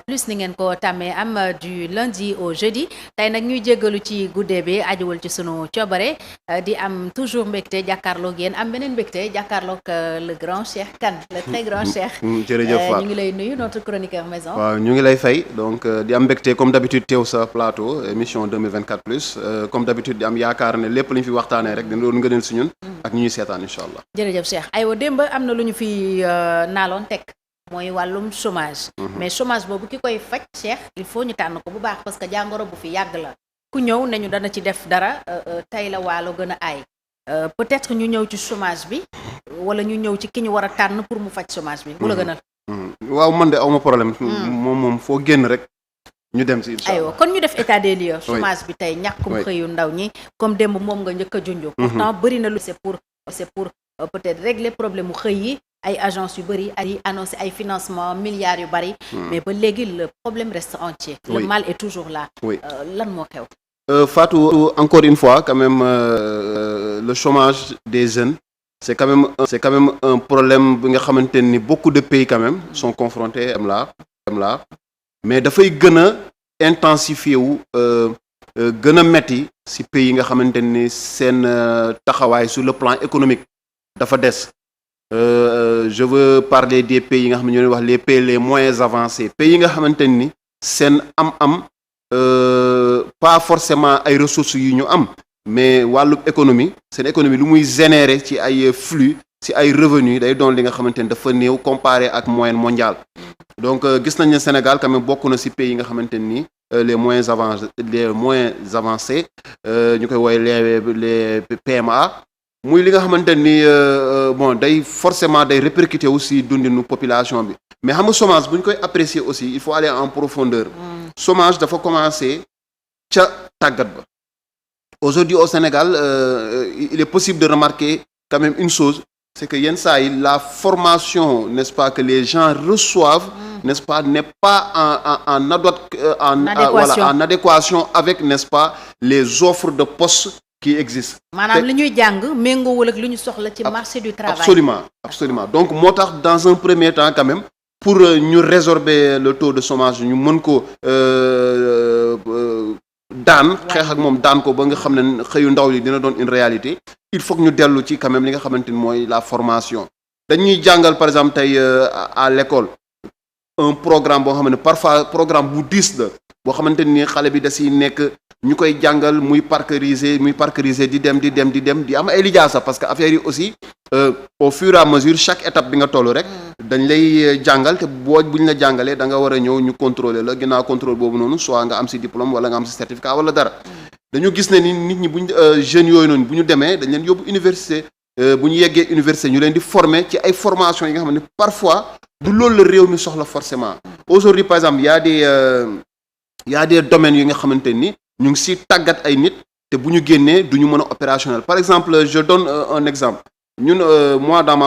plus ni ngeen ko tàmmee am du lundi au jeudi tey nag ñuy jéggalu ci guddee bi ajuwul ci sunu coobare di am toujours mbégte jàkkaarloog yéen am beneen mbégte jàkkaarloog le grand Cheikh Kane le très grand Cheikh. jërëjëf Fatou ñu ngi lay nuyu notre chroniqueur maison. waaw ñu ngi lay fay donc di am mbégte comme d'habitude teew sa plateau émission 2024 plus comme d'habitude di am yaakaar ne lépp lu ñu fi waxtaanee rek dina doon ngëneel si ñun ak ñu ñuy seetaan incha allah. jërëjëf Cheikh aywa démb am na lu ñu fi naaloon teg. mooy wàllum chômage. mais chômage boobu ki koy faj Cheikh il faut ñu tànn ko bu baax parce que jàngoro bu fi yàgg la ku ñëw nañu dana ci def dara tey la waalo gën a aay peut-être ñu ñëw ci chômage bi wala ñu ñëw ci ki ñu war a tànn pour mu faj chômage bi. bu la gënal. waaw man de awma problème. moom foo génn rek ñu dem si. aywa kon ñu def état des lieux. chômage bi tey ñàkkum xëyu ndaw ñi comme démb moom nga njëkk a junj. pourtant bëri na lu c'est pour peut-être régler problème mu xëy yi. ay agence yu bëri ay annoncé ay financement milliards yu bëri. mais ba léegi le problème reste entier. le mal est toujours là. lan moo xew. Fatou, encore une fois quand même le chômage des jeunes c'est quand même un problème bi nga xamante ni beaucoup de pays quand même sont confrontés am là mais dafay gën a intensifier wu gën a metti ci pays yi nga xamante ni seen taxawaay sur le plan économique dafa des. Je veux parler des pays yi nga xam ne ñoo wax les pays les moins avancés pays yi nga xamante ni seen am pas forcément ay ressources yu ñu am mais wàllu économie seen économie lu muy générer ci ay flux ci ay revenus day doon li nga xamante ni dafa néew comparé ak moyenne mondiale. Donc gis nañ ne Sénégal quand même bokk na ci pays yi nga xamante ni les moins avancés ñu koy woowee les PMA. muy li nga xamante ni bon day forcément day répercuter aussi dundinu population bi mais xam nga chômage bu ñu koy apprécier aussi il faut aller en profondeur. Chômage dafa commencer ca tàggat ba. Aujourd'hui au Sénégal il est possible de remarquer quand même une chose c'est que yenn saa yi la formation n'est-ce pas que les gens reçoivent n'est-ce pas n'est pas en adéquation avec n'est-ce pas les offres de postes qui existe. maanaam li ñuy jàng méngoowul ak li ñu soxla ci marché du travail. absolument donc moo tax dans un premier temps quand même pour ñu résorber le taux de chômage ñu mën ko daan xeex ak moom daan ko ba nga xam ne xëyu ndaw li dina doon une réalité il faut que ñu dellu ci quand même li nga xamante ni mooy la formation dañuy jàngal par exemple tey à l'école un programme boo xam ne parfois programme bu diis la boo xamante ni xale bi da siy nekk ñu koy jàngal muy parceriser di dem di am ay lijaasa parce que affaire yi aussi au fur et à mesure chaque étape bi nga toll rek dañ lay jàngal te buñ la jàngalee da nga war a ñëw ñu contrôler la ginnaaw contrôle boobu noonu soit nga am ci diplôme wala nga am ci certificat wala dara dañu gis ne ni nit ñi buñ jeunes yooyu noonu bu ñu demee dañ leen yóbbu université bu ñu yeggee université ñu leen di former ci ay formation yi nga xam ne parfois du loolu la réew mi soxla forcément aujourd'hui par exemple il y a des domaines yi nga xamante ni ñu ngi ci tàggat ay nit te bu ñu génnee du ñu mën a opérationnel par exemple je donne un exemple ñun moi dans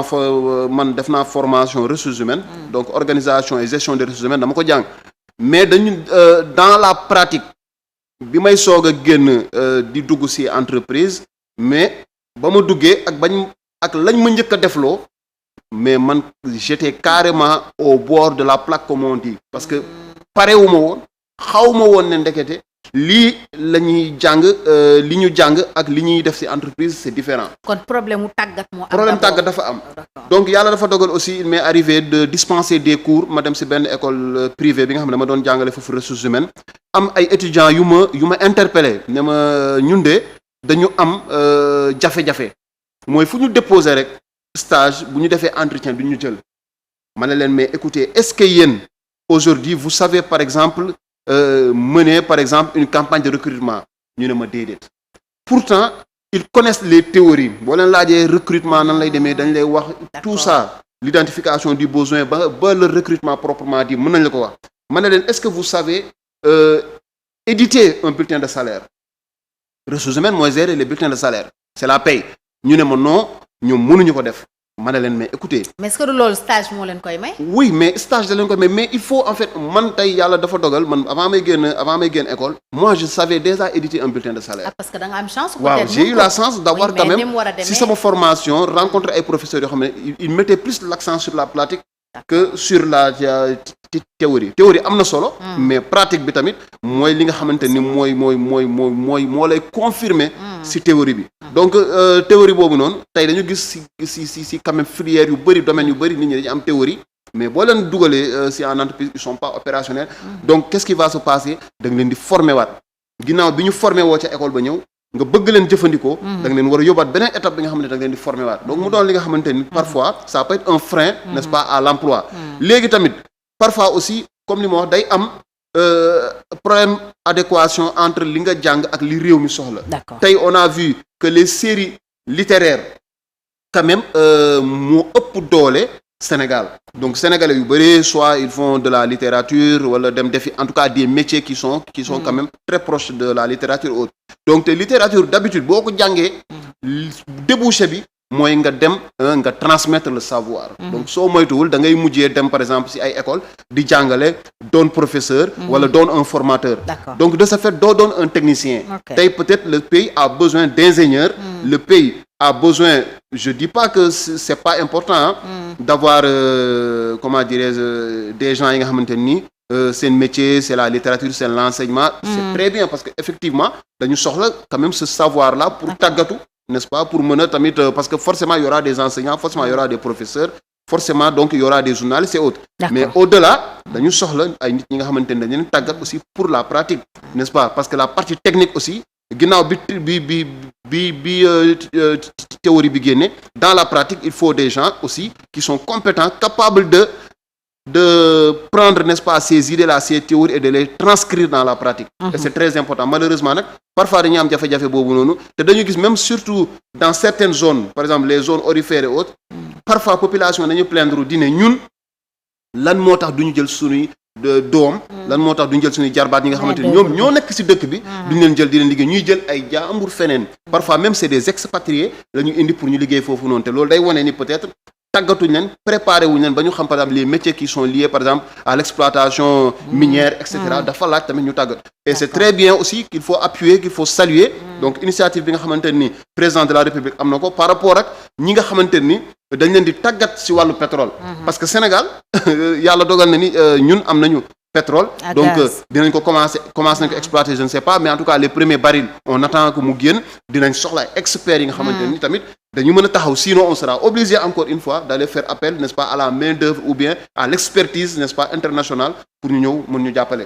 man def naa formation ressources humaines donc organisation et gestion des ressources humaines dama ko jàng mais dañu dans la pratique bi may soog a génn di dugg ci entreprise mais ba ma duggee ak lañ ma njëkk a defloo mais man j'étais carrément au bord de la plaque comme on dit parce que parewuma woon xawma woon ne ndekete lii la ñuy jàng li ñu jàng ak li ñuy def ci entreprise c'est différent. kon problème mu tàggat moo am. problème tàggat dafa am. donc yàlla dafa dogal aussi il m'est arrivé de dispenser des cours ma dem ci benn école privée bi nga xam ne dama doon jàngale foofu ressources humaines am ay étudiants yu ma interpellé ne ma ñun de dañu am jafe-jafe mooy fu ñu déposer rek stage bu ñu defee entretien du ñu jël ma ne leen mais écoutez est-ce que yéen aujourd'hui vous savez par exemple mener par exemple une campagne de recrutement ñu ne ma déedéet pourtant ils connaissent les théories boo leen laajee recrutement nan lay demee dañ lay wax tout ça l'identification du besoin ba le recrutement proprement dit mën nañ la ko wax ma ne leen est-ce que vous savez éditer un bulletin de salaire ressources humaines mooy gérer les bulletins de salaire c'est la paye ñu ne ma non ñoom mënuñu ko def ma ne leen mais écoutez. mais est-ce que loolu stage moo leen koy may. oui mais stage da leen koy may mais il faut en fait man tey yàlla dafa dogal man avant may génn école. moi je savais déjà éditer un bulletin de salaire. ah parce que da nga am chance. waaw j'ai eu la chance d'avoir quand même si sama formation rencontrer ay professeurs yoo xam ne ils mettaient plus l'accent sur la pratique que sur la théorie am na solo. mais pratique bi tamit mooy li nga xamante ni moo lay confirmer ci théorie bi. donc théorie boobu noonu tey dañu gis ci quand même filière yu bari domaines yu bari nit ñi dañu am théorie. mais boo leen dugalee ci en entreprise ils sont pas opérationnels. donc qu'est-ce qui va se passer da nga leen di former waat ginnaaw bi ñu former woo ca école ba ñëw nga bëgg leen jëfandikoo. da nga leen war a yóbbaat beneen étape bi nga xam ne da nga leen di former waat donc mu doon li nga xamante ni parfois ça peut être un frein. n'est-ce pas à l'emploi. léegi tamit parfois aussi comme li ma wax day am problème adéquation entre li nga jàng ak li réew mi soxla. d'accord tey on a vu que les séries littéraires quand même moo ëpp doole. Sénégal donc sénégalais yu bëri soit ils font de la littérature wala dem defi en tout cas des métiers qui sont quand même très proches de la littérature autre donc te littérature d'habitude boo ko jàngee débouché bi mooy nga dem nga transmettre le savoir donc soo moytuwul da ngay mujjee dem par exemple ci ay école di jàngale doon professeur wala doon un formateur donc de ce fait doo doon un technicien tey peut-être le pays a besoin d'ingénieurs le pays a besoin je dis pas que c'est pas important d'avoir comment dirais-je des gens yi nga xamante ni seen métier c'est la littérature c'est l'enseignement c'est très bien parce que effectivement dañu soxla quand même ce savoir là pour tàggatu n'est-ce pas pour mën a tamit parce que forcément il y aura des enseignants forcément il y aura des professeurs forcément donc il y aura des journalistes et autres mais au-delà dañu soxla ay nit ñi nga xamante ni dañu leen tàggat aussi pour la pratique n'est-ce pas parce que la partie technique aussi ginnaaw bi théorie bi génne dans la pratique il faut des gens aussi qui sont compétents capables de prendre n'est-ce pas ces idées-là ces théories et de les transcrire dans la pratique et c'est très important malheureusement nag parfois dañuy am jafe-jafe boobu noonu te dañu gis même surtout dans certaines zones par exemple les zones aurifères et autres parfois population dañuy plaindre di ne ñun lan moo tax duñu jël suñuy doom lan moo tax duñu jël suñuy jarbaat ñi nga xamante ni ñoom ñoo nekk ci dëkk bi duñu leen jël di leen liggéey ñuy jël ay jaambur feneen parfois même c'est des expatriés la ñu indi pour ñu liggéey foofu noonu te loolu day wane ni peut-être tàggatuñ leen préparé wuñ leen ba ñu xam par exemple les métiers qui sont liés par exemple à l'exploitation minière et cetera dafa laaj tamit ñu tàggat et c'est très bien aussi qu'il faut appuyer qu'il faut saluer donc initiative bi nga xamante ni président de la République am na ko par rapport ak ñi nga xamante ni dañ leen di tàggat ci wàllu pétrole parce que Sénégal yàlla dogal na ni ñun am nañu pétrole donc dinañ ko commencer nañ ko exploiter je ne sais pas mais en tout cas les premiers barils on attend que mu génn dinañ soxla experts yi nga xamante ni tamit dañu mën a taxaw sinon on sera obligé encore une fois d'aller faire appel n'est-ce pas à la main-d'œuvre ou bien à l'expertise n'est-ce pas internationale pour ñu ñëw mën ñu jàppale